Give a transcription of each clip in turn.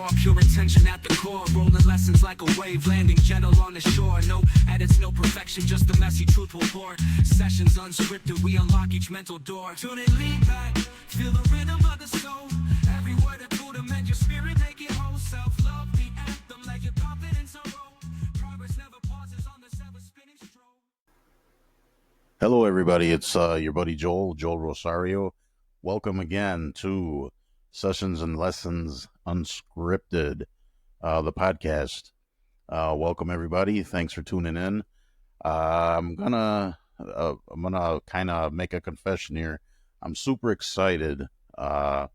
raw, pure intention at the core. Rolling lessons like a wave, landing gentle on the shore. No edits, no perfection, just the messy truth will pour. Sessions unscripted, we unlock each mental door. Tune in, lean back, feel the rhythm of the soul. Every word a tool to mend your spirit, make it whole. Self-love, the anthem, like your confidence a roll. Progress never pauses on the ever-spinning stroll. Hello, everybody. It's your buddy Joel Rosario. Welcome again to Sessions and Lessons Unscripted, the podcast. Welcome, everybody. Thanks for tuning in. I'm gonna kind of make a confession here. I'm super excited about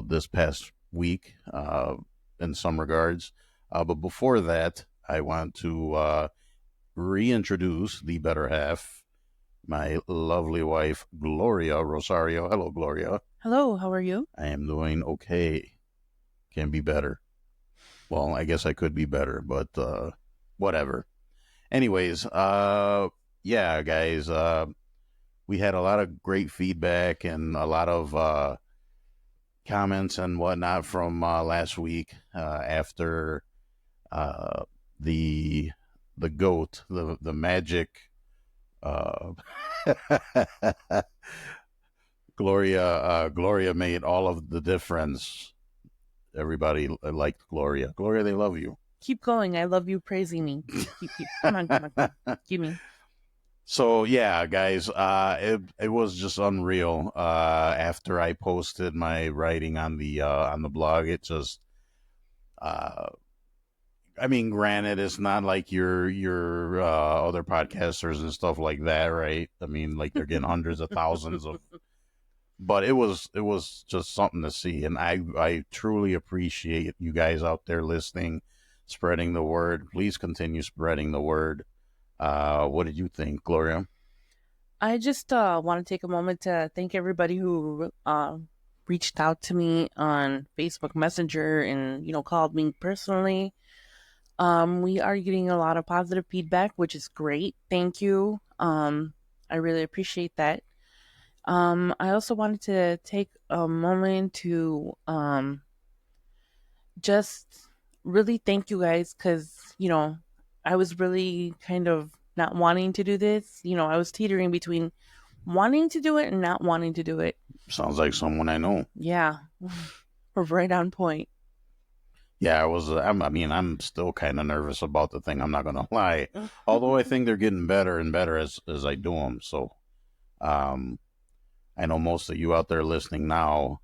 this past week in some regards. But before that, I want to reintroduce the better half, my lovely wife, Gloria Rosario. Hello, Gloria. Hello, how are you? I am doing okay. Can be better. Well, I guess I could be better, but whatever. Anyways, yeah, guys, we had a lot of great feedback and a lot of comments and whatnot from last week after the goat, the magic Gloria made all of the difference. Everybody liked Gloria. Gloria, they love you. Keep going. I love you praising me. Come on. Give me. So yeah, guys, it was just unreal. After I posted my writing on the blog, it just I mean, granted, it's not like your other podcasters and stuff like that, right? I mean, like they're getting hundreds of thousands of, but it was just something to see, and I truly appreciate you guys out there listening, spreading the word. Please continue spreading the word. What did you think, Gloria? I just want to take a moment to thank everybody who reached out to me on Facebook Messenger and called me personally. We are getting a lot of positive feedback, which is great. Thank you. I really appreciate that. I also wanted to take a moment to just really thank you guys because, I was really kind of not wanting to do this. I was teetering between wanting to do it and not wanting to do it. Sounds like someone I know. Yeah, we're right on point. Yeah, I'm still kind of nervous about the thing. I'm not gonna lie. Although I think they're getting better and better as I do them. So, I know most of you out there listening now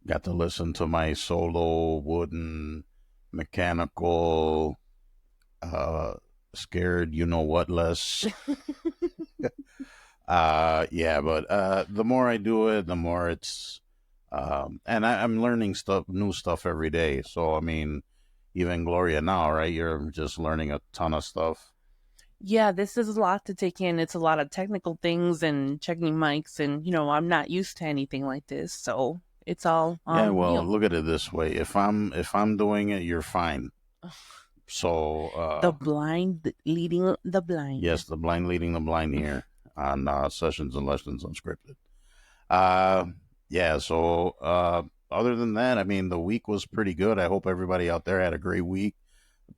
got to listen to my solo wooden mechanical scared what less. Yeah, but the more I do it, the more it's and I'm learning new stuff every day. So I mean, even Gloria now, right? You're just learning a ton of stuff. Yeah, this is a lot to take in. It's a lot of technical things and checking mics, and I'm not used to anything like this, so it's all yeah. Well, look at it this way: if I'm doing it, you're fine. So the blind leading the blind. Yes, the blind leading the blind here on Sessions and Lessons Unscripted. Yeah. So other than that, I mean, the week was pretty good. I hope everybody out there had a great week,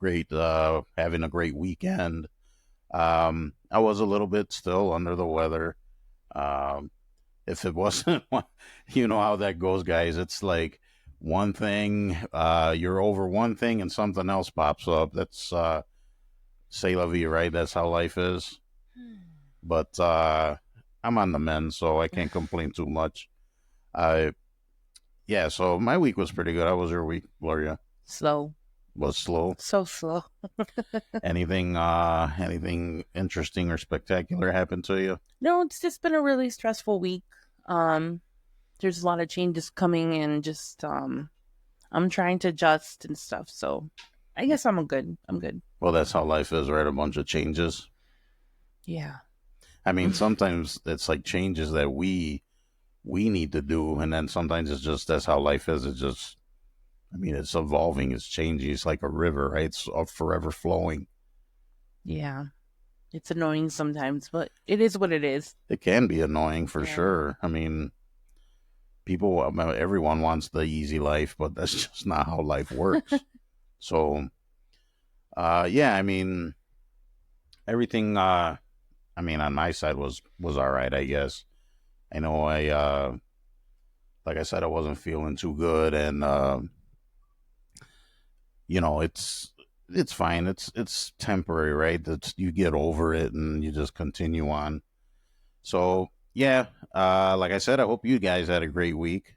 having a great weekend. I was a little bit still under the weather. If it wasn't, you know how that goes, guys. It's like one thing, you're over one thing and something else pops up. That's c'est la vie, right? That's how life is. But I'm on the mend, so I can't complain too much. Yeah, so my week was pretty good. How was your week, Gloria? Slow. Was slow? So slow. Anything interesting or spectacular happened to you? No, it's just been a really stressful week. There's a lot of changes coming and just I'm trying to adjust and stuff. So I guess I'm good. Well, that's how life is, right? A bunch of changes. Yeah. I mean, sometimes it's like changes that we need to do, and then sometimes it's just that's how life is. It's just, I mean, it's evolving, it's changing. It's like a river, right? It's forever flowing. Yeah. It's annoying sometimes, but it is what it is. It can be annoying for sure. I mean, people, everyone wants the easy life, but that's just not how life works. So, yeah, I mean, everything, I mean, on my side was all right, I guess. I know like I said, I wasn't feeling too good, and you know, it's fine. It's temporary, right? That's you get over it and you just continue on. So yeah, like I said, I hope you guys had a great week.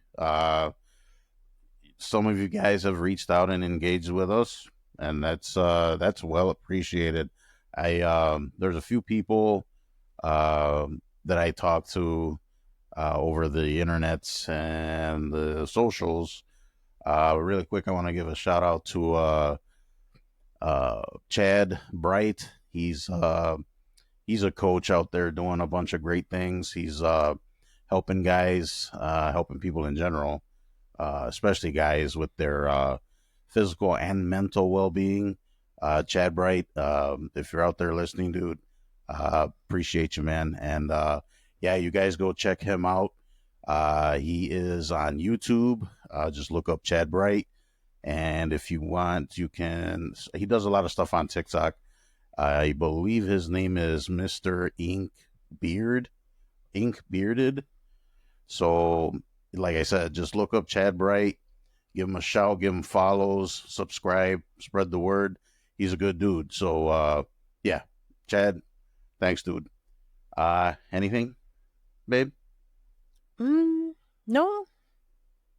Some of you guys have reached out and engaged with us, and that's well appreciated. I there's a few people that I talked to over the internets and the socials. Really quick, I want to give a shout out to Chad Bright. He's a coach out there doing a bunch of great things. He's helping guys, helping people in general, especially guys with their physical and mental well being. Chad Bright, if you're out there listening, dude, appreciate you, man. And yeah, you guys go check him out. He is on YouTube. Just look up Chad Bright. And if you want, you can. He does a lot of stuff on TikTok. I believe his name is Mr. Ink Bearded. So, like I said, just look up Chad Bright, give him a shout, give him follows, subscribe, spread the word. He's a good dude. So, yeah, Chad, thanks, dude. Anything, babe? No,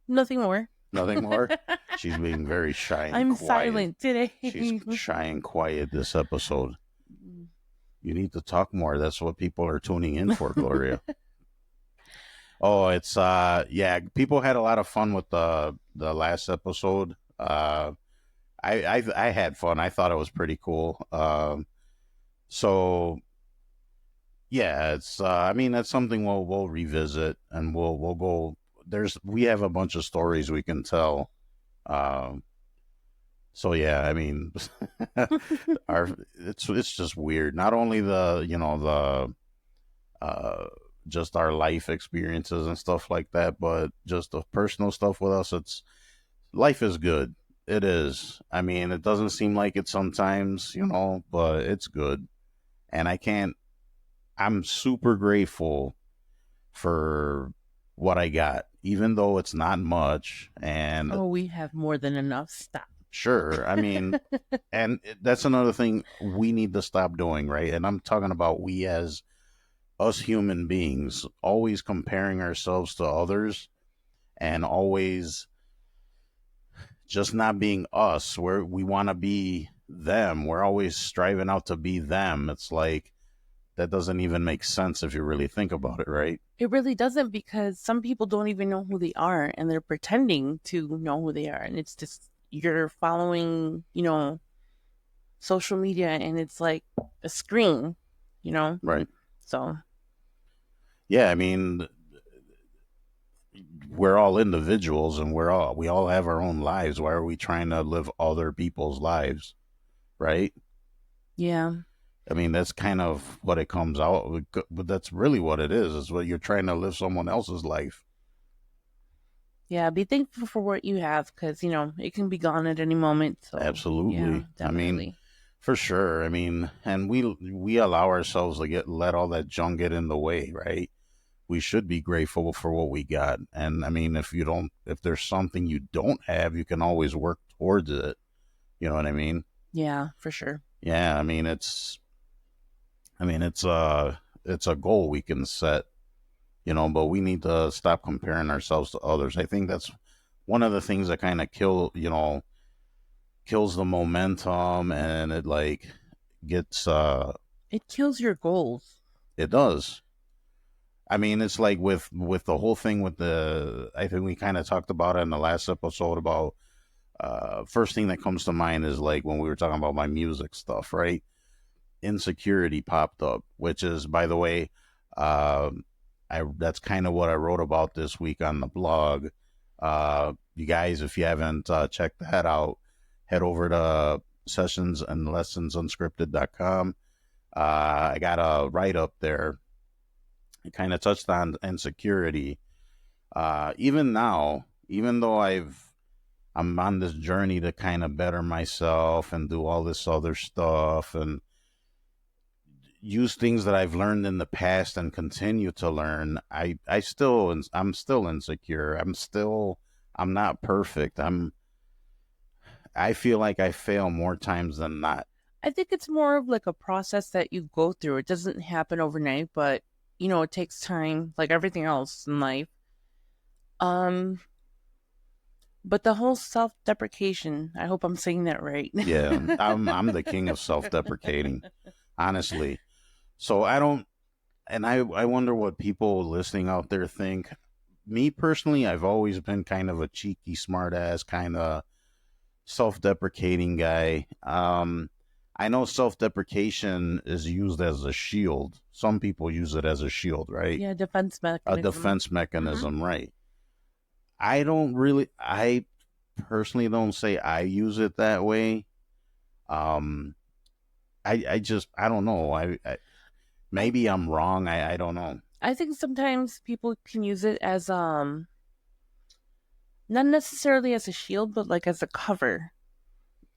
nothing more. Nothing more. She's being very shy and I'm quiet. silent today. She's shy and quiet this episode. You need to talk more. That's what people are tuning in for, Gloria. Oh, it's yeah, people had a lot of fun with the last episode. I had fun. I thought it was pretty cool. So yeah, it's I mean that's something we'll revisit and we'll go. We have a bunch of stories we can tell. Um, so yeah, I mean, it's just weird. Not only the just our life experiences and stuff like that, but just the personal stuff with us. It's life is good. It is. I mean, it doesn't seem like it sometimes, but it's good. And I'm super grateful for what I got, even though it's not much. And Oh, we have more than enough stuff. sure, I mean, and that's another thing we need to stop doing, right? And I'm talking about we as us human beings, always comparing ourselves to others and always just not being us, where we want to be them. We're always striving out to be them. It's like that doesn't even make sense if you really think about it, right? It really doesn't, because some people don't even know who they are and they're pretending to know who they are. And it's just, you're following, social media and it's like a screen, Right. So, Yeah, I mean, we're all individuals and we all have our own lives. Why are we trying to live other people's lives, right? yeah. I mean, that's kind of what it comes out with, but that's really what it is what you're trying to live someone else's life. Yeah, be thankful for what you have, because, it can be gone at any moment. So, Absolutely. yeah, I mean, definitely. for sure. I mean, and we allow ourselves to let all that junk get in the way, right? We should be grateful for what we got. And I mean, if there's something you don't have, you can always work towards it. You know what I mean? Yeah, for sure. Yeah, it's a goal we can set, but we need to stop comparing ourselves to others. I think that's one of the things that kind of kills the momentum, and it like gets It kills your goals. it does. I mean, it's like with the whole thing with I think we kind of talked about it in the last episode about first thing that comes to mind is like when we were talking about my music stuff, right? Insecurity popped up, which is, by the way, uh, I that's kind of what I wrote about this week on the blog. You guys, if you haven't checked that out, head over to sessionsandlessonsunscripted.com. I got a write up there. It kind of touched on insecurity, Even now, even though I'm on this journey to kind of better myself and do all this other stuff and use things that I've learned in the past and continue to learn, I'm still insecure. I'm not perfect. I feel like I fail more times than not. I think it's more of like a process that you go through. It doesn't happen overnight, but it takes time, like everything else in life. Um, but the whole self-deprecation, I hope I'm saying that right. Yeah, I'm the king of self-deprecating, honestly. So I don't, and I wonder what people listening out there think. Me personally, I've always been kind of a cheeky, smartass, kind of self-deprecating guy. I know self-deprecation is used as a shield. Some people use it as a shield, right? Yeah, defense A mechanism. defense Hmm. mechanism, right? I personally don't say I use it that way. Um, I don't know. I Maybe I'm wrong. I don't know. I think sometimes people can use it as not necessarily as a shield, but like as a cover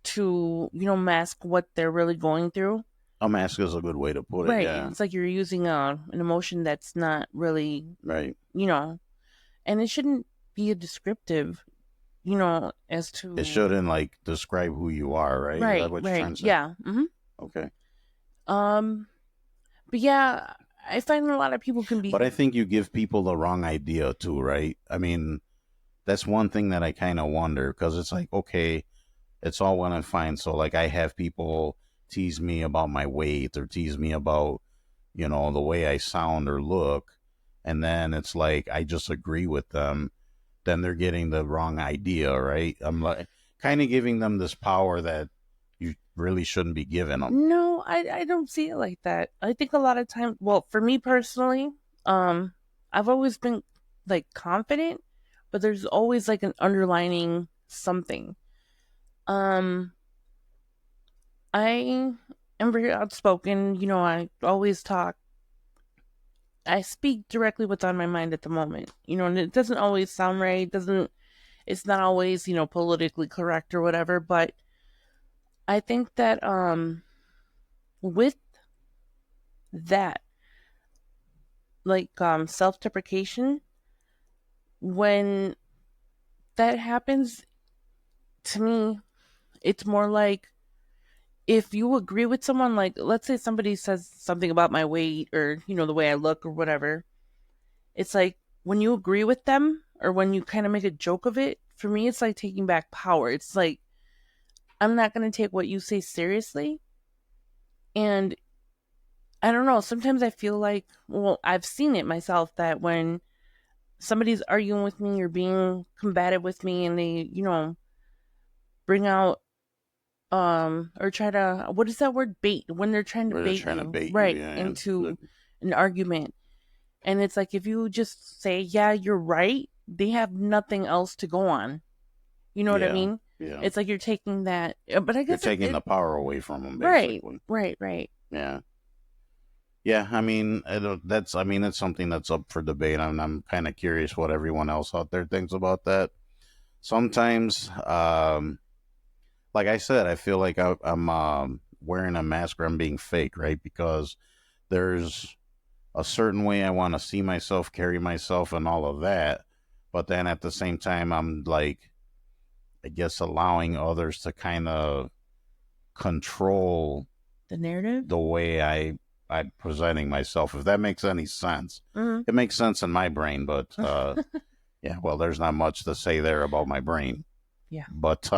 to mask what they're really going through. A mask is a good way to put it. Right. Yeah, It's like you're using an emotion that's not really, right. you know, and it shouldn't be a descriptive, as It to shouldn't like describe who you are, right? Is that right, what you're right, trying to say? yeah. Okay. Um, but yeah, I find a lot of people can But be I think you give people the wrong idea too, right? I mean, that's one thing that I kind of wonder because it's like, okay, it's all well and fine. So, like, I have people tease me about my weight or tease me about, the way I sound or look. And then it's like, I just agree with them. Then they're getting the wrong idea, right? I'm like, kind of giving them this power that you really shouldn't be giving them. no, I don't see it like that. I think a lot of times, well, for me personally, um, I've always been like confident, but there's always like an underlining something. Um, I am very outspoken. I always talk. I speak directly what's on my mind at the moment. And it doesn't always sound right. It doesn't. It's not always politically correct or whatever. But I think that with that, like self deprecation, when that happens to me, it's more like if you agree with someone, like let's say somebody says something about my weight or the way I look or whatever. It's like when you agree with them or when you kind of make a joke of it, for me, it's like taking back power. It's like, I'm not going to take what you say seriously. And I don't know. Sometimes I feel like, well, I've seen it myself that when somebody's arguing with me or being combative with me and they, bring out, or try to, what is that word? Bait. When they're trying to Where they're bait trying to you, bait you, right, yeah. into an argument. And it's like, if you just say, yeah, you're right, they have nothing else to go on. You know what I Yeah, mean? yeah. It's like you're taking that, but I You're guess taking the power away from them, right, basically. right, right. Yeah. Yeah, I mean, it's something that's up for debate. I'm kind of curious what everyone else out there thinks about that. Sometimes, like I said, I feel like I'm wearing a mask or I'm being fake, right? Because there's a certain way I want to see myself, carry myself, and all of that. But then at the same time, I'm like, I guess, allowing others to kind of control The narrative. the way I'm presenting myself. If that makes any sense, Mm-hmm. it makes sense in my brain. But yeah, well, there's not much to say there about my brain. Yeah. But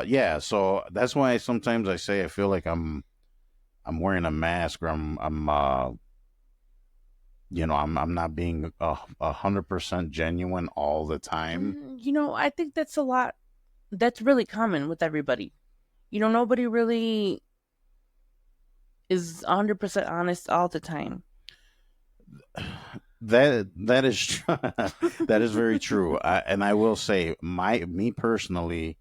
yeah, so that's why sometimes I say I feel like I'm wearing a mask or I'm not being 100% genuine all the time. I think that's a lot. That's really common with everybody. Nobody really is 100% honest all the time. That is that is very true. And I will say, me personally,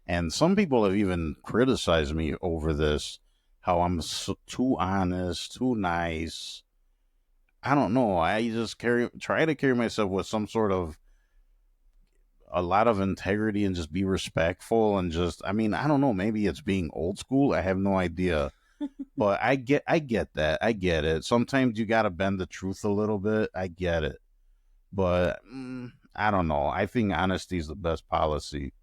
and some people have even criticized me over this, how I'm too honest, too nice. I don't know. I just try to carry myself with some sort of a lot of integrity and just be respectful and just I mean, I don't know, maybe it's being old school. I have no idea. But I get that. I get it. Sometimes you got to bend the truth a little bit. I get it. But I don't know. I think honesty is the best policy.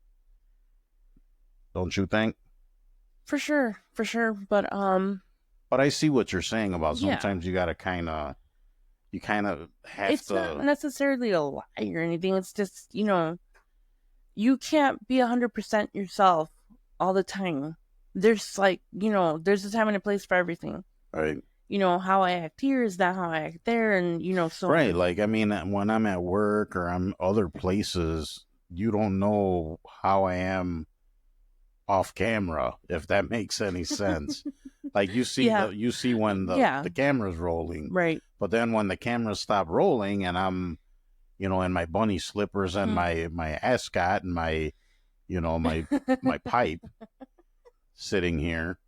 Don't you think? For sure, for sure. But I see what you're saying about Yeah, sometimes you got to you kind of have it's not to. necessarily a lie or anything. It's just, you can't be 100% yourself all the time. There's like, there's a time and a place for everything. Right. How I act here is not how I act there, and so Right. on. Like, I mean, when I'm at work or I'm other places, you don't know how I am off camera, if that makes any sense. Like Yeah, you see when yeah, the camera's rolling, right. but then when the cameras stop rolling and I'm, in my bunny slippers and Mhm. my ascot and my, my pipe sitting here,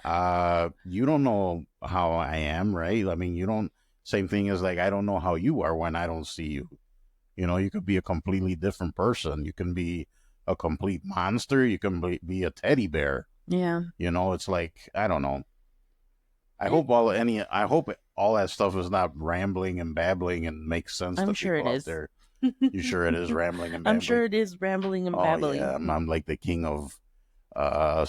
you don't know how I am, right? I mean, you don't. Same thing as like I don't know how you are when I don't see you. You could be a completely different person. You can be a complete monster. You can be a teddy bear. Yeah. It's like I don't know. Eh, I hope all that stuff is not rambling and babbling and makes sense I'm to sure it people out is. there. You sure it is rambling and I'm babbling? sure it is rambling and Oh yeah, babbling. I'm like the king of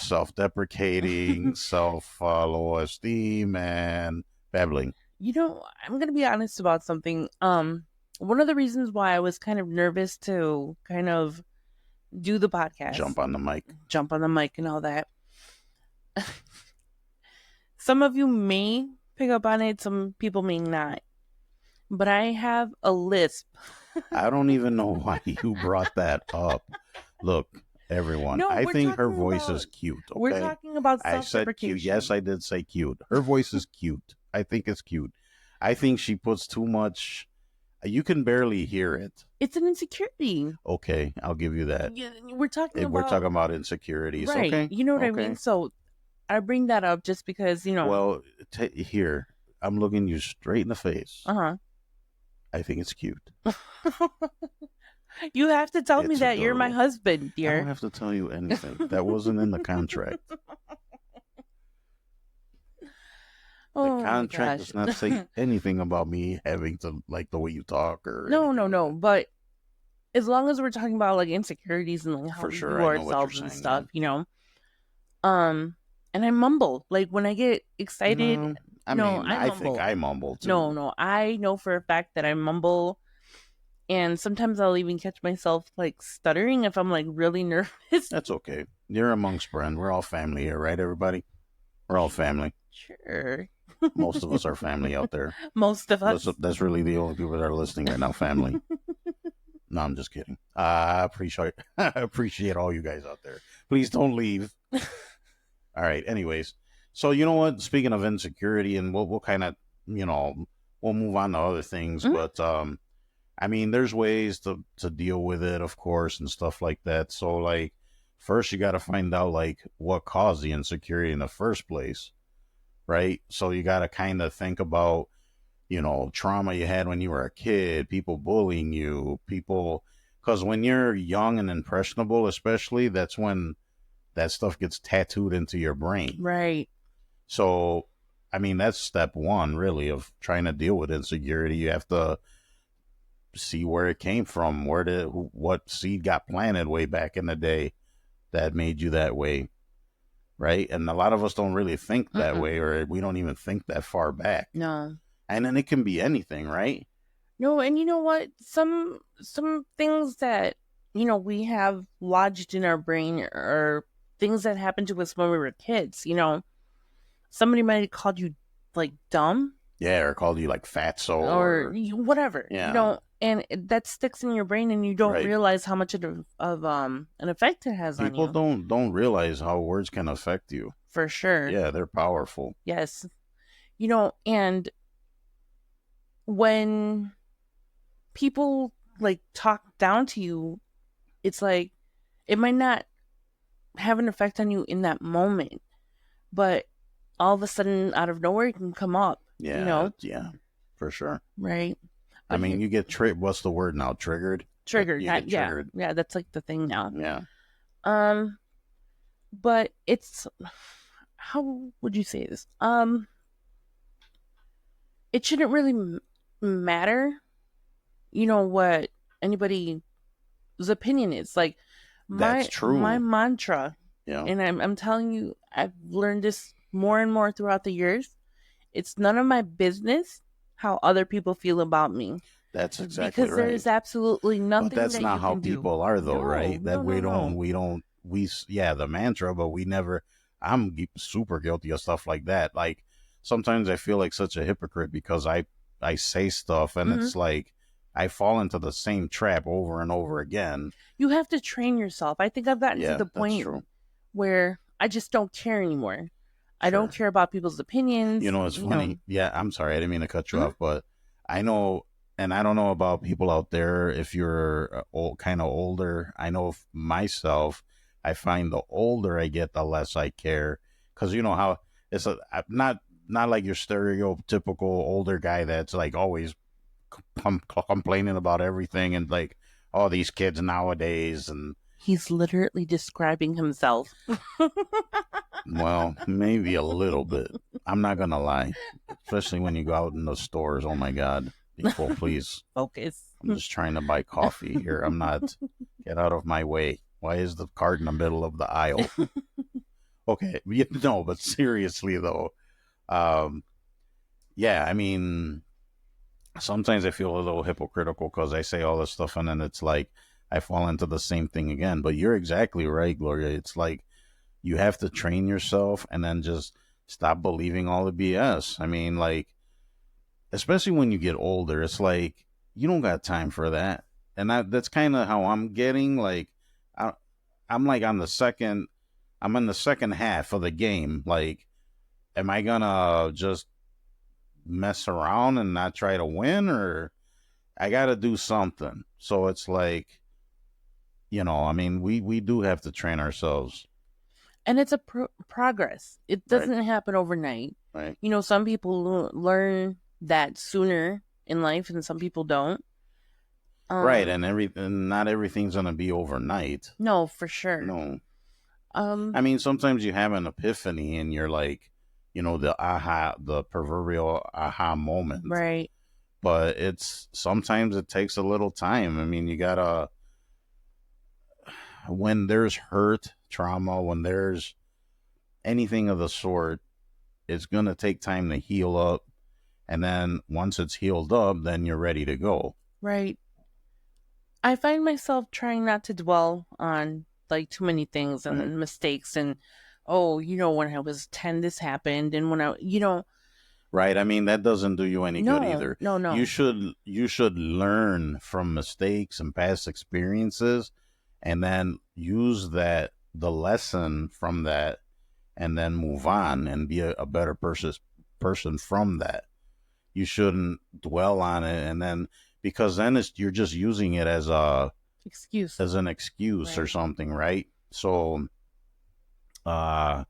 self-deprecating, self-low esteem, and babbling. I'm gonna be honest about something. One of the reasons why I was kind of nervous to kind of do the podcast, Jump on the mic. jump on the mic and all that. Some of you may pick up on it, some people may not. But I have a lisp. I don't even know why you brought that up. Look, everyone, No, I think her voice is cute, we're okay? talking about I self said cute. Yes, deprecation. I did say cute. Her voice is cute. I think it's cute. I think she puts too much. You can barely hear it. It's an insecurity. Okay, I'll give you that. Yeah, we're talking We're about talking about insecurities. right. Okay, You know what I mean? okay. So I bring that up just because, Well, here, I'm looking you straight in the face. uh I think it's cute. huh. You have to tell me It's that you're my adorable. husband, I don't dear. have to tell you anything. That wasn't in the contract. The Oh my contract gosh. does not say anything about me having to like the way you talk or No, anything no, like no. that. But as long as we're talking about like insecurities and like how For we sure, view I know what you're ourselves and saying. Yeah. stuff, um, and I mumble. Like when I get excited, No, I no, mean, I I think mumble. I mumble No, too. no, I know for a fact that I mumble, and sometimes I'll even catch myself like stuttering if I'm like really nervous. That's okay. You're amongst friends. We're all family here, right? Everybody, we're all family. Sure. Most of us are family out there. Most of us. That's really the only people that are listening right now. Family. No, I'm just kidding. I appreciate I appreciate all you guys out there. Please don't leave. All right. Anyways, so you know what? Speaking of insecurity, and we'll kind of you know we'll move on to other things, Mhm. but I mean, there's ways to deal with it, of course, and stuff like that. So like, first you got to find out like what caused the insecurity in the first place, right? So you got to kind of think about trauma you had when you were a kid, people bullying you, people, because when you're young and impressionable, especially, that's when that stuff gets tattooed into your brain. Right. So, I mean, that's step one, really, of trying to deal with insecurity. You have to see where it came from, what seed got planted way back in the day that made you that way, right? And a lot of us don't really think that Mm-mm. way, or we don't even think that far back. No. And then it can be anything, right? No, and you know what? Some things that we have lodged in our brain are things that happened to us when we were kids. Somebody might have called you like dumb Yeah, or called you like fatso or or whatever, yeah, and that sticks in your brain, and you don't right. realize how much of an effect it has on People you. don't realize how words can affect you. For sure. Yeah, they're powerful. Yes. And when people like talk down to you, it's like it might not have an effect on you in that moment, but all of a sudden out of nowhere it can come up. Yeah, yeah. for sure. right? I But mean, you get what's the word now? Triggered. triggered, You get yeah, triggered. yeah, that's like the thing now. Yeah, Um, but it's, how would you say this? It shouldn't really matter, what anybody's opinion is. Like that's my true. mantra, Yeah, and I'm telling you, I've learned this more and more throughout the years. It's none of my business how other people feel about me, that's exactly because there right. is absolutely But nothing that's that not you how can do. people are, though, No, right? no, That no, no. yeah, the mantra, but we never. I'm super guilty of stuff like that. Like sometimes I feel like such a hypocrite because I say stuff and Hmm. it's like I fall into the same trap over and over again. You have to train yourself. I think I've gotten to Yeah, the that's point true. where I just don't care anymore. I don't Sure. care about people's You opinions. know, it's funny. Yeah, I'm sorry. I didn't mean to cut you Mhm. off, but I know, and I don't know about people out there. If you're kind of older, I know myself, I find the older I get, the less I care. Because you know how not like your stereotypical older guy that's like always complaining about everything and like all these kids nowadays. And He's literally describing himself. well, maybe a little bit. I'm not gonna lie, especially when you go out in the stores. Oh my God, people, please. Focus. I'm just trying to buy coffee here. I'm not. Get out of my way. Why is the cart in the middle of the aisle? Okay, no, but seriously though, um, yeah, I mean, sometimes I feel a little hypocritical because I say all this stuff and then it's like I fall into the same thing again. But you're exactly right, Gloria. It's like you have to train yourself and then just stop believing all the BS. I mean, like, especially when you get older, it's like you don't got time for that. And that's kind of how I'm getting. Like, I, I'm like on the second, I'm in the second half of the game. Like, am I gonna just mess around and not try to win, or I got to do something? So it's like, I mean, we do have to train ourselves, And it's a progress. It right? doesn't happen overnight. Right. Some people learn that sooner in life, and some people don't. Right, Um, and not everything's gonna be overnight. no, for sure. No, Um, I mean sometimes you have an epiphany and you're like, the proverbial aha moment. right. But it's sometimes it takes a little time. I mean, you gotta when there's hurt, trauma, when there's anything of the sort, it's gonna take time to heal up. And then once it's healed up, then you're ready to go. Right. I find myself trying not to dwell on like too many things Right. and mistakes and, oh, when I was 10 this happened, and when Right. I mean, that doesn't do you any good no, either. no, You no. should you should learn from mistakes and past experiences and then use the lesson from that and then move on and be a better person from that. You shouldn't dwell on it and then because then you're just using it Excuse. as an excuse or Right. something, right? So uh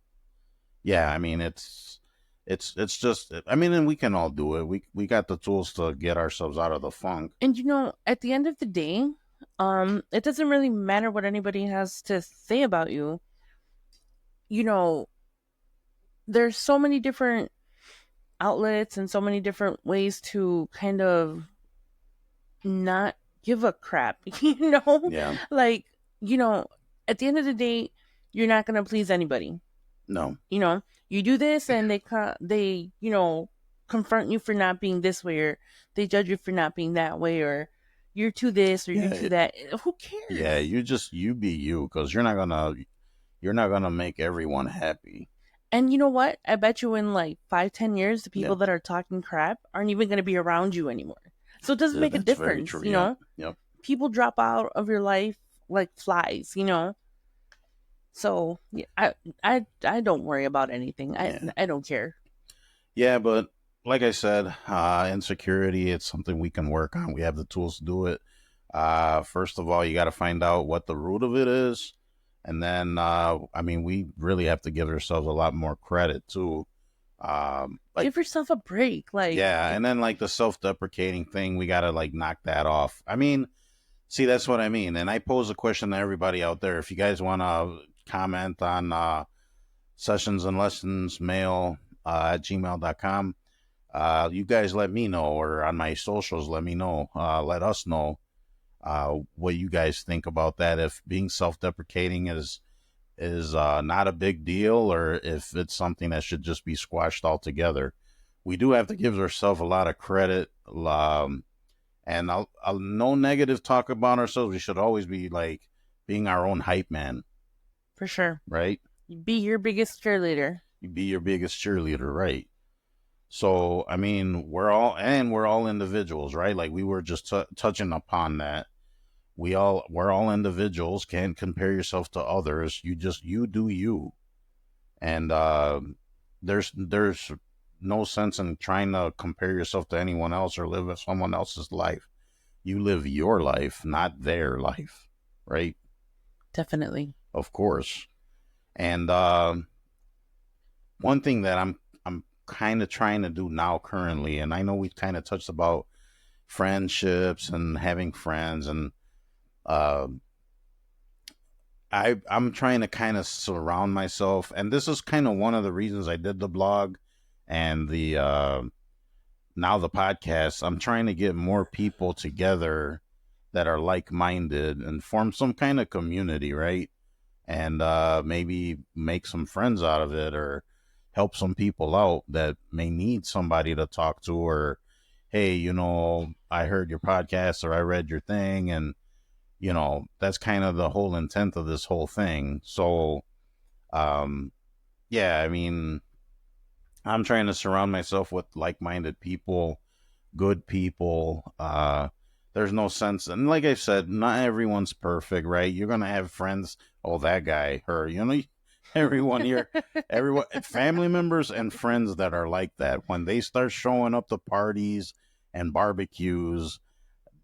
yeah, I mean it's just I mean and we can all do it. We got the tools to get ourselves out of the funk. And at the end of the day, it doesn't really matter what anybody has to say about you. You know, there's so many different outlets and so many different ways to kind of not give a crap, Yeah. Like, you know, at the end of the day, you're not going to please anybody. No. You do this and they, confront you for not being this way, or they judge you for not being that way, or you're too this or you're Yeah. too that. Who Yeah, cares? you be you cuz you're not going to make everyone happy. And you know what? I bet you in like 5, 10 years, the Yeah. people that are talking crap aren't even going to be around you anymore. So it doesn't Yeah, make a that's very difference, true. Yep. Yep. People drop out of your life like flies. So yeah, I don't worry about anything. I Yeah. I don't care. Yeah, but like I said, insecurity, it's something we can work on. We have the tools to do it. First of all, you got to find out what the root of it is. And then, I mean, we really have to give ourselves a lot more credit too. Like, Give yourself a break. Like, yeah, and then like the self-deprecating thing, we gotta like knock that off. I mean, see, that's what I mean. And I pose a question to everybody out there. If you guys want to comment on sessions and lessons mail at gmail.com, you guys let me know, or on my socials, let me know. Let us know what you guys think about that. If being self-deprecating is not a big deal, or if it's something that should just be squashed altogether. We do have to give ourselves a lot of credit. And I'll no negative talk about ourselves. We should always be like being our own hype man, for sure. right? Be your biggest cheerleader. You be your biggest cheerleader, right? So I mean, we're all individuals, right? Like we were just touching upon that. We're all individuals. Can't compare yourself to others. You do you, and there's no sense in trying to compare yourself to anyone else or live someone else's life. You live your life, not their life, right? Definitely. Of course. And one thing that I'm kind of trying to do now currently, and I know we kind of touched about friendships and having friends, and uh, I'm trying to kind of surround myself, and this is kind of one of the reasons I did the blog and the now the podcast. I'm trying to get more people together that are like-minded and form some kind of community, right? And maybe make some friends out of it, or help some people out that may need somebody to talk to, or hey, I heard your podcast, or I read your thing, and that's kind of the whole intent of this whole thing. So um yeah, I mean, I'm trying to surround myself with like-minded people, good people. There's no sense, and like I said, not everyone's perfect, right? You're gonna have friends. Oh, that guy, her, everyone here, everyone, family members and friends that are like that. When they start showing up to parties and barbecues,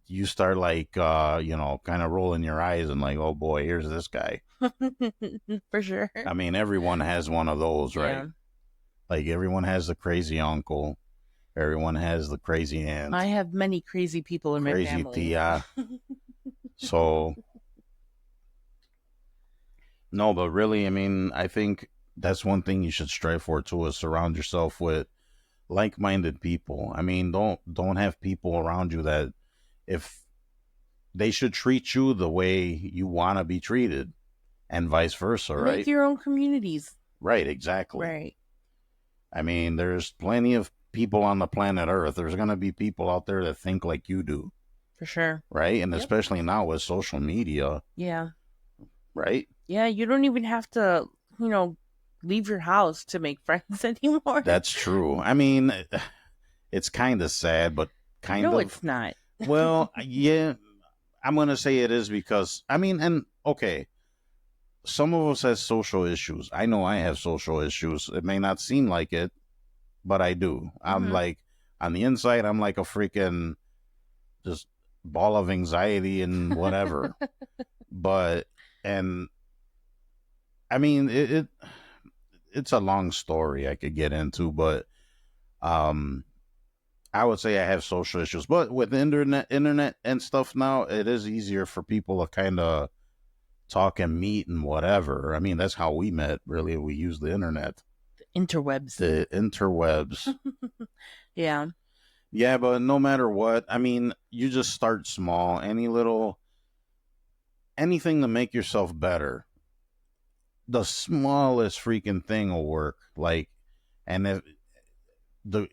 you start like, kind of rolling your eyes and like, oh boy, here's this guy. For sure. I mean, everyone has one of those, right? Yeah. Like everyone has the crazy uncle. Everyone has the crazy aunt, I have many crazy people in my crazy family. tia. So, no, but really, I mean, I think that's one thing you should strive for too, is surround yourself with like-minded people. I mean, don't have people around you that, if they should treat you the way you want to be treated, and vice versa, Make right? your own communities. Right, exactly. Right. I mean, there's plenty of people on the planet Earth. There's going to be people out there that think like you do, For sure. right? And Yep. especially now with social media, Yeah. right? Yeah, you don't even have to, leave your house to make friends anymore. That's true. I mean, it's kind of sad, but kind No, of. it's not. Well, yeah, I'm going to say it is, because, I mean, and okay, some of us has social issues. I know I have social issues. It may not seem like it, but I do. I'm Mhm. like, on the inside, I'm like a freaking just ball of anxiety and whatever. But, and I mean, it's a long story I could get into, but um, I would say I have social issues. But with the internet and stuff now, it is easier for people to kind of talk and meet and whatever. I mean, that's how we met, really. We used the internet, Interwebs. the interwebs. Yeah. Yeah, but no matter what, I mean, you just start small. Anything to make yourself better. The smallest freaking thing will work. Like, and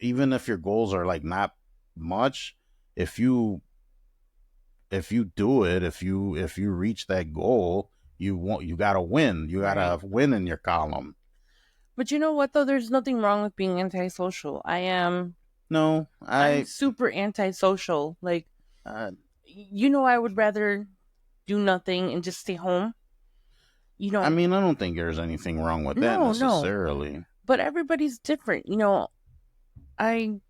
even if your goals are like not much, if you do it, if you reach that goal, you gotta win. You gotta Right. win in your column. But you know what though? There's nothing wrong with being antisocial. No, I'm super antisocial. Like, uh, I would rather do nothing and just stay home. I mean, I don't think there's anything wrong with that No, no. necessarily. But everybody's different. I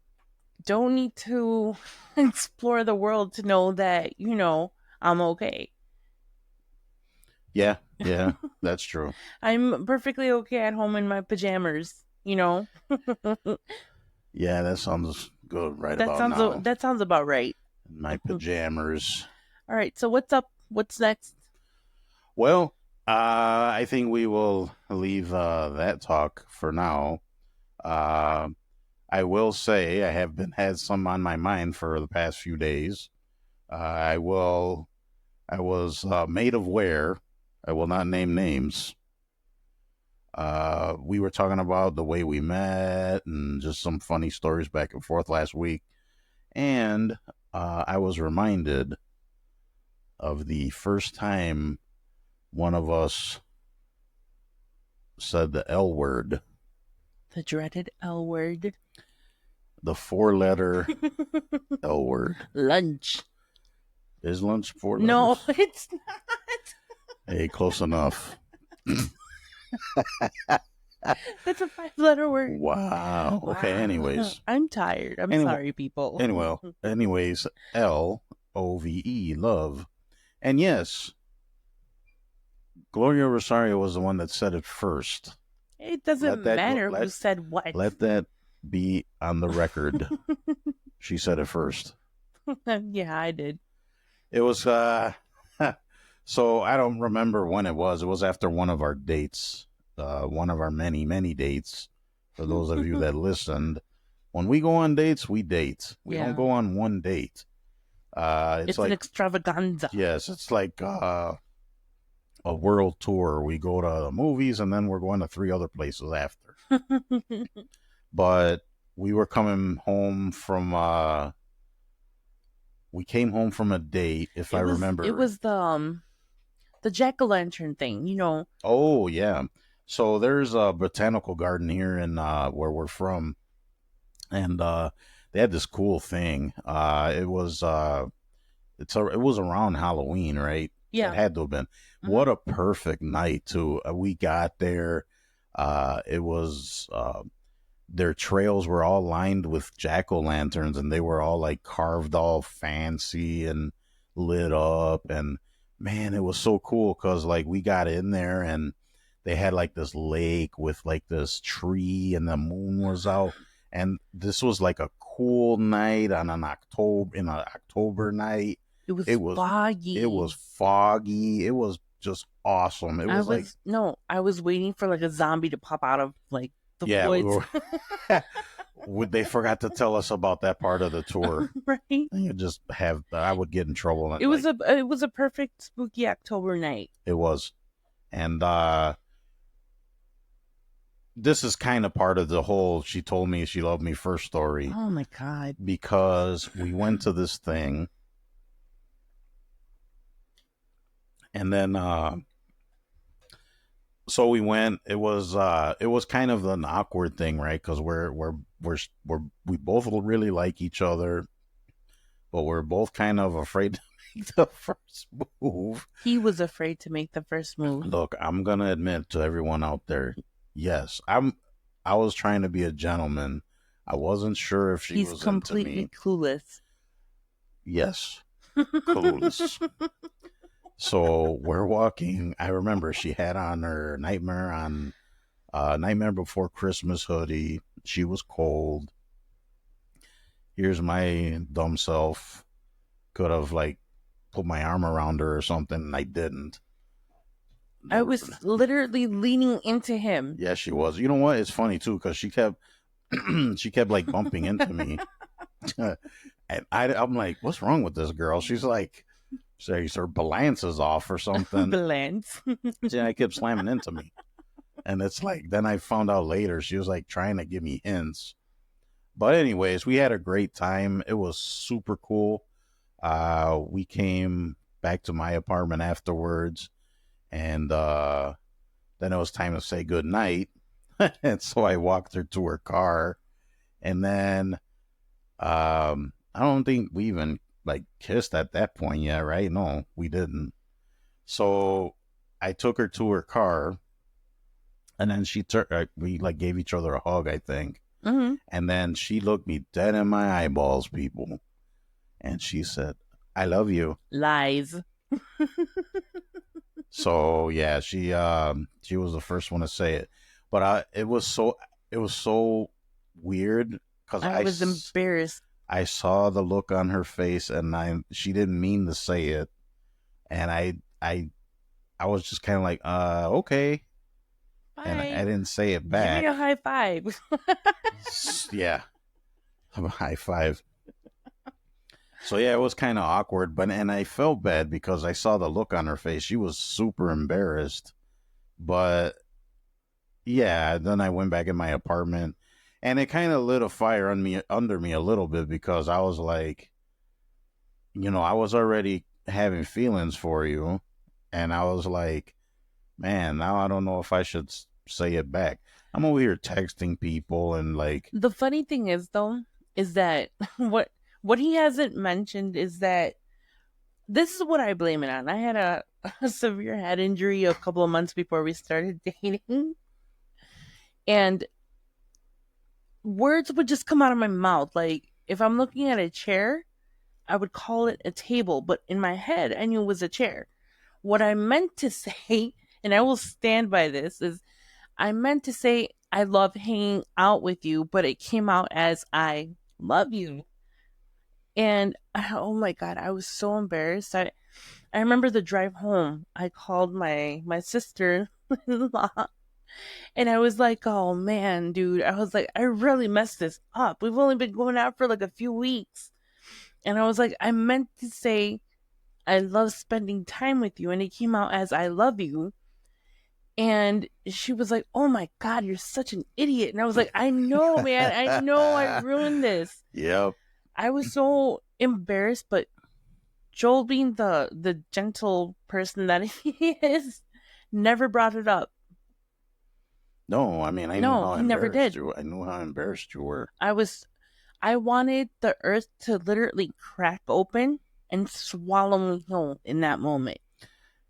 don't need to explore the world to know that, I'm okay. Yeah, that's true. I'm perfectly okay at home in my pajamas. You know, Yeah, that sounds good right that about sounds now. that sounds about right. In my pajamas. All right, so what's up? What's next? Well, I think we will leave that talk for now. Uh, I will say I have been had some on my mind for the past few days. I will. I was made aware. I will not name names. We were talking about the way we met and just some funny stories back and forth last week, and I was reminded of the first time one of us said the L word, The dreaded L word. the 4 letter L word. Lunch. Is lunch 4 letters? No, it's not. Hey, close enough. That's a 5-letter word. Wow. Okay, anyways. I'm tired. I'm Anyway, sorry, people. anyways, LOVE, love. And yes, Gloria Rosario was the one that said it first. It doesn't matter who said what. Let that be on the record. She said it first. Yeah, I did. It was so I don't remember when it was. It was after one of our dates. One of our many, many dates. For those of you that listened. When we go on dates, we date. We don't go on one date. It's like an extravaganza. Yes, it's like a world tour. We go to the movies and then we're going to 3 other places after. But we were coming home from we came home from a date, if I remember. It was the jack-o'-lantern thing, you know. Oh, yeah. So there's a botanical garden here in where we're from. And they had this cool thing. It was around Halloween, right? Yeah. It had to have been. Mm-hmm. What a perfect night, too. We got there. It was their trails were all lined with jack-o'-lanterns, and they were all like carved all fancy and lit up. And man, it was so cool because like we got in there and they had like this lake with like this tree and the moon was out. And this was like a cool night on an October night. It was foggy. It was foggy. It was just awesome. I was waiting for like a zombie to pop out of like the woods. They forgot to tell us about that part of the tour. Right. You just I would get in trouble. It was a perfect spooky October night. It was. And this is kind of part of the whole she told me she loved me first story. Oh my God. Because we went to this thing and then so we went. It was kind of an awkward thing, right? Because we both really like each other, but we're both kind of afraid to make the first move. He was afraid to make the first move. Look, I'm gonna admit to everyone out there, yes, I was trying to be a gentleman. I wasn't sure if she was into me. He's completely clueless. Yes, clueless. So we're walking. I remember she had on her Nightmare Before Christmas hoodie. She was cold. Here's my dumb self. Could have like put my arm around her or something, and I didn't. I was literally leaning into him. Yeah, she was. You know what? It's funny too because she kept like bumping into me, and I'm like, "What's wrong with this girl?" She's like, "Says her balance is off or something." Balance. Yeah, I kept slamming into me, and it's like then I found out later she was like trying to give me hints. But anyways, we had a great time. It was super cool. We came back to my apartment afterwards. And then it was time to say good night. And so I walked her to her car. And then I don't think we even like kissed at that point yet, right? No, we didn't. So I took her to her car. And then we like gave each other a hug, I think. Mm-hmm. And then she looked me dead in my eyeballs, people. And she said, "I love you." Lies. So yeah, she was the first one to say it, but it was so it was so weird because I was embarrassed. I saw the look on her face, and she didn't mean to say it, and I was just kind of like, okay, and I Bye. didn't say it Give me a back. high five. Yeah, a high five. So yeah, it was kind of awkward, but and I felt bad because I saw the look on her face. She was super embarrassed, but yeah, then I went back in my apartment, and it kind of lit a fire on me under me a little bit because I was like, I was already having feelings for you, and I was like, man, now I don't know if I should say it back. I'm over here texting people and like, The funny thing is, though, is that what he hasn't mentioned is that this is what I blame it on. I had a severe head injury a couple of months before we started dating, and words would just come out of my mouth. Like if I'm looking at a chair, I would call it a table, but in my head, I knew it was a chair. What I meant to say, and I will stand by this, is I meant to say I love hanging out with you, but it came out as I love you. And oh my god, I was so embarrassed. I remember the drive home. I called my sister-in-law, and I was like, "Oh man, dude." I was like, "I really messed this up. We've only been going out for like a few weeks." And I was like, "I meant to say I love spending time with you," and it came out as I love you. And she was like, "Oh my god, you're such an idiot." And I was like, "I know, man. I know I ruined this." yep, I was so embarrassed, but Joel, being the gentle person that he is, never brought it up. no, I mean, I knew No, how he never embarrassed did. you. I knew how embarrassed you were. I was I wanted the earth to literally crack open and swallow me whole in that moment.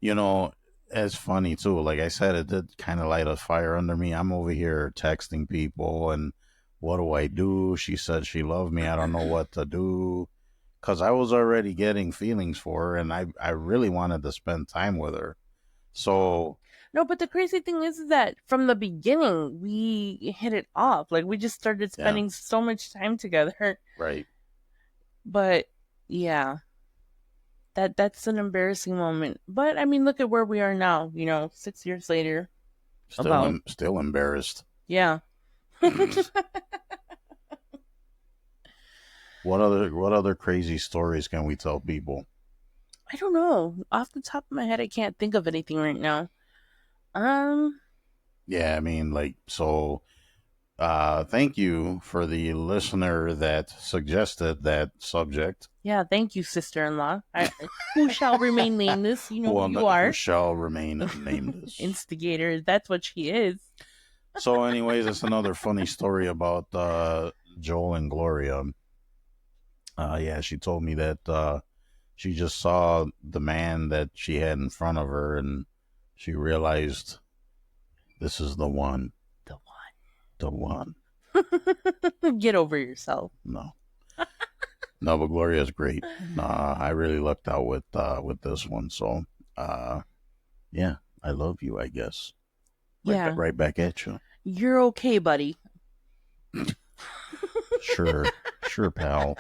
You know, it's funny too. Like I said, it did kind of light a fire under me. I'm over here texting people, and what do I do? She said she loved me. I don't know what to do because I was already getting feelings for her, and I really wanted to spend time with her. So No, but the crazy thing is that from the beginning we hit it off. Like we just started yeah, spending so much time together. right. But yeah, that's an embarrassing moment. But I mean, look at where we are now. 6 years later. About Still embarrassed. yeah. What other crazy stories can we tell people? I don't know. Off the top of my head, I can't think of anything right now. Um, Yeah, I mean, like so. Thank you for the listener that suggested that subject. yeah, thank you, sister-in-law. Who shall remain nameless? You know who you Who are. shall remain nameless. Instigator. That's what she is. So, anyways, it's another funny story about Joel and Gloria. Yeah, she told me that she just saw the man that she had in front of her, and she realized this is the one. The The one. one. Get over yourself. No, no, but Gloria's great. I really lucked out with this one. So, yeah, I love you. I guess. Yeah, Right back at you. you're okay, buddy. Sure, sure, pal.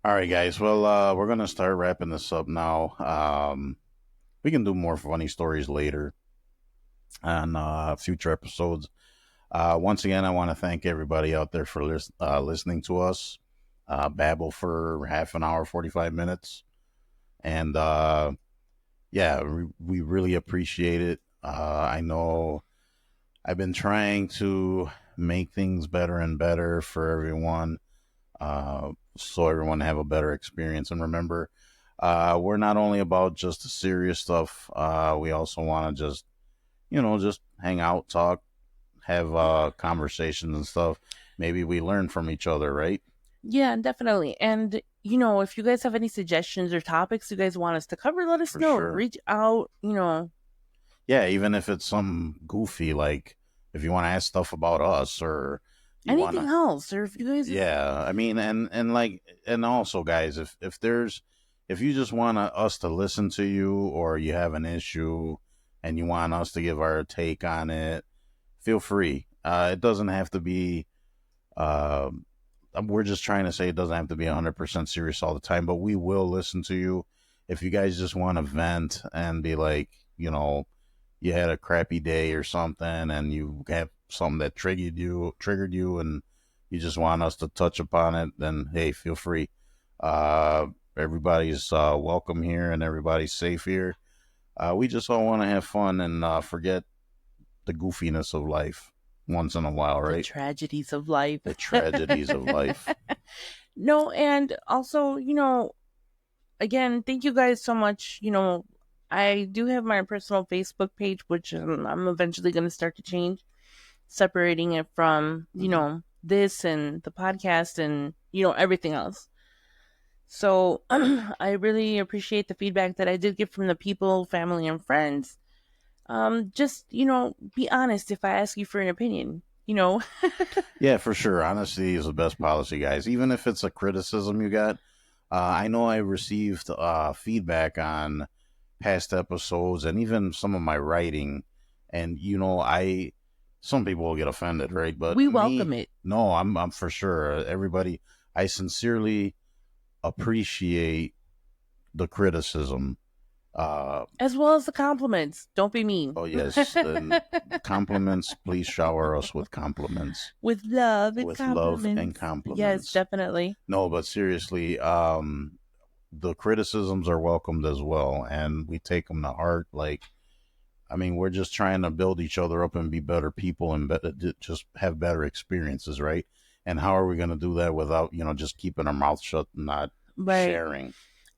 All right, guys. Well, we're gonna start wrapping this up now. We can do more funny stories later on future episodes. Once again, I want to thank everybody out there for listening to us babble for half an hour, 45 minutes, and yeah, we really appreciate it. I know I've been trying to make things better and better for everyone, so everyone have a better experience. And remember, we're not only about just the serious stuff. We also want to just hang out, talk, have conversations and stuff. Maybe we learn from each other, right? Yeah, definitely. And if you guys have any suggestions or topics you guys want us to cover, let us For know. sure. Reach out. Yeah, even if it's something goofy, like if you want to ask stuff about us or you want Anything to, else, or if you guys, yeah. I mean, and like, and also, guys, if you just want us to listen to you, or you have an issue and you want us to give our take on it, feel free. It doesn't have to be. Uh, we're just trying to say it doesn't have to be 100% serious all the time, but we will listen to you. If you guys just want to vent and be like, you had a crappy day or something, and you have something that triggered you, and you just want us to touch upon it, then hey, feel free. Everybody's welcome here, and everybody's safe here. We just all want to have fun and forget the goofiness of life once in a while, The right? tragedies of life. The tragedies of life. No, and also, again, thank you guys so much. I do have my personal Facebook page, which I'm eventually going to start to change, separating it from, this and the podcast and, everything else. So I really appreciate the feedback that I did get from the people, family, and friends. Just, be honest if I ask you for an opinion, Yeah, for sure. Honesty is the best policy, guys. Even if it's a criticism you got. I know I received feedback on past episodes and even some of my writing, and some people will get offended, right? But we me, welcome it. no, I'm for sure. Everybody, I sincerely appreciate the criticism. As well as the compliments. Don't be mean. Oh yes, and compliments. Please shower us with compliments. With love and With compliments. love and compliments. Yes, definitely. No, but seriously, the criticisms are welcomed as well, and we take them to heart. Like, I mean, we're just trying to build each other up and be better people and just have better experiences, right? And how are we going to do that without, just keeping our mouth shut and not sharing?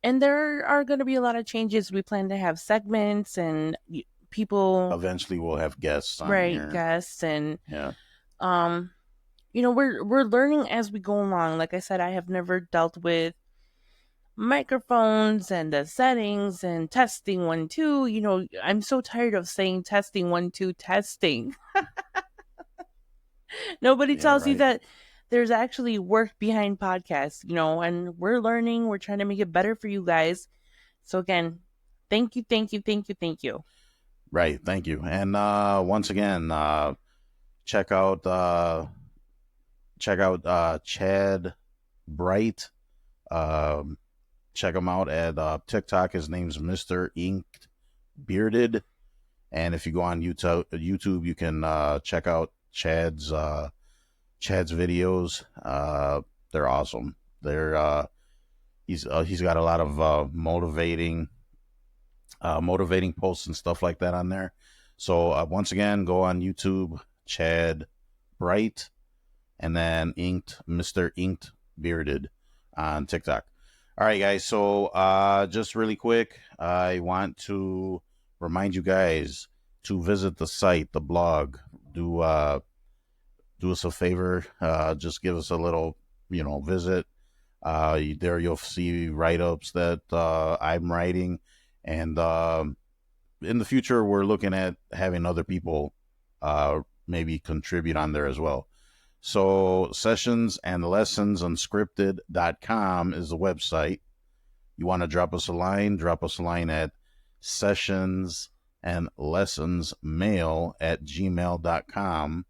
And there are going to be a lot of changes. We plan to have segments and people. Eventually, we'll have guests on here. Guests, and yeah. We're learning as we go along. Like I said, I have never dealt with microphones and the settings and testing 1 2. I'm so tired of saying testing 1 2 testing. Nobody tells you that there's actually work behind podcasts, and we're learning. We're trying to make it better for you guys. So again, thank you. Right, thank you. And once again, check out Chad Bright. Check him out at TikTok. His name's Mr. Inked Bearded. And if you go on YouTube, you can check out Chad's videos. They're awesome. He's got a lot of motivating posts and stuff like that on there. So once again, go on YouTube, Chad Bright, and then Mr. Inked Bearded on TikTok. All right, guys. So just really quick, I want to remind you guys to visit the site, the blog. Do us a favor. Just give us a little, visit. There you'll see write-ups that I'm writing. And in the future, we're looking at having other people maybe contribute on there as well. So sessionsandlessonsunscripted.com is the website. You want to drop us a line at sessionsandlessonsmail@gmail.com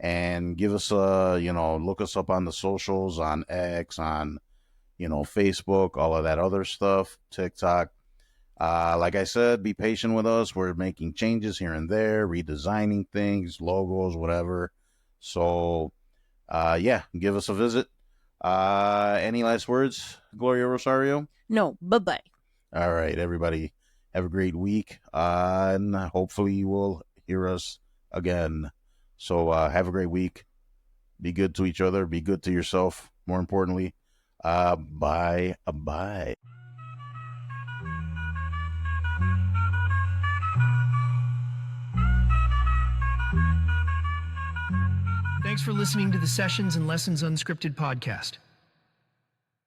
and give us look us up on the socials, on X, on, Facebook, all of that other stuff, TikTok. Like I said, be patient with us. We're making changes here and there, redesigning things, logos, whatever. So, give us a visit. Any last words, Gloria Rosario? No, bye-bye. All right, everybody, have a great week, and hopefully you will hear us again. So have a great week. Be good to each other. Be good to yourself, more importantly. Bye. Thanks for listening to the Sessions and Lessons Unscripted podcast.